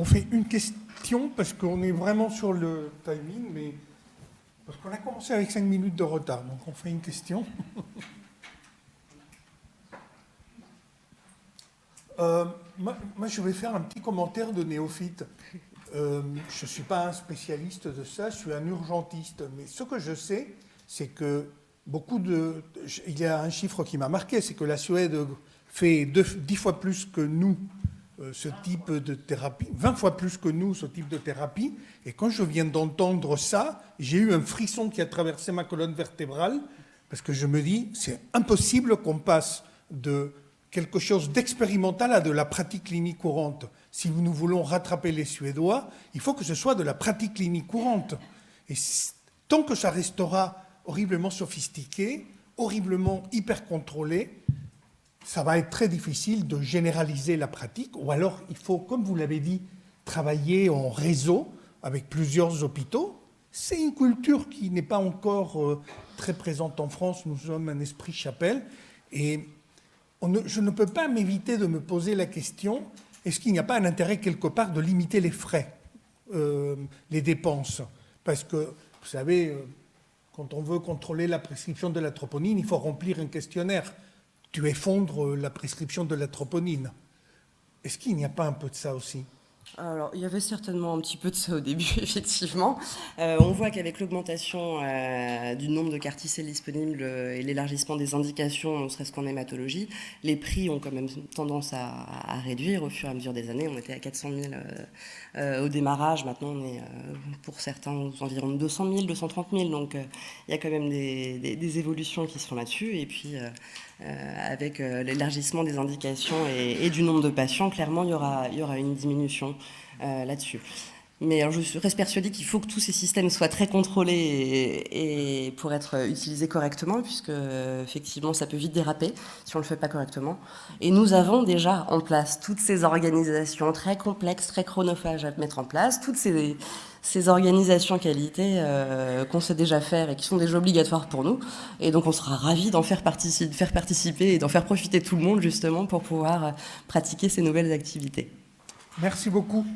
on fait une question parce qu'on est vraiment sur le timing, mais parce qu'on a commencé avec 5 minutes de retard, donc on fait une question. Moi, je vais faire un petit commentaire de néophyte. Je ne suis pas un spécialiste de ça, je suis un urgentiste, mais ce que je sais, c'est que il y a un chiffre qui m'a marqué, c'est que la Suède fait 10 fois plus que nous ce type de thérapie, 20 fois plus que nous ce type de thérapie, et quand je viens d'entendre ça, j'ai eu un frisson qui a traversé ma colonne vertébrale, parce que je me dis, c'est impossible qu'on passe de quelque chose d'expérimental à de la pratique clinique courante. Si nous voulons rattraper les Suédois, il faut que ce soit de la pratique clinique courante. Et tant que ça restera horriblement sophistiqué, horriblement hyper contrôlé, ça va être très difficile de généraliser la pratique, ou alors il faut, comme vous l'avez dit, travailler en réseau avec plusieurs hôpitaux. C'est une culture qui n'est pas encore très présente en France, nous sommes un esprit chapelle, et je ne peux pas m'éviter de me poser la question, est-ce qu'il n'y a pas un intérêt quelque part de limiter les frais, les dépenses? Parce que, vous savez, quand on veut contrôler la prescription de la troponine, il faut remplir un questionnaire. Tu effondres la prescription de la troponine. Est-ce qu'il n'y a pas un peu de ça aussi? Alors, il y avait certainement un petit peu de ça au début, effectivement. On voit qu'avec l'augmentation du nombre de CAR-T-cells disponibles et l'élargissement des indications, ne serait-ce qu'en hématologie, les prix ont quand même tendance à réduire au fur et à mesure des années. On était à 400 000 au démarrage, maintenant on est pour certains aux environs de 200 000, 230 000, donc il y a quand même des évolutions qui se font là-dessus, et puis avec l'élargissement des indications et du nombre de patients, clairement il y aura une diminution là-dessus. Mais alors, je reste persuadée qu'il faut que tous ces systèmes soient très contrôlés et pour être utilisés correctement, puisque effectivement ça peut vite déraper si on ne le fait pas correctement. Et nous avons déjà en place toutes ces organisations très complexes, très chronophages à mettre en place, toutes ces organisations qualité qu'on sait déjà faire et qui sont déjà obligatoires pour nous. Et donc on sera ravis d'en faire participer et d'en faire profiter tout le monde justement pour pouvoir pratiquer ces nouvelles activités. Merci beaucoup.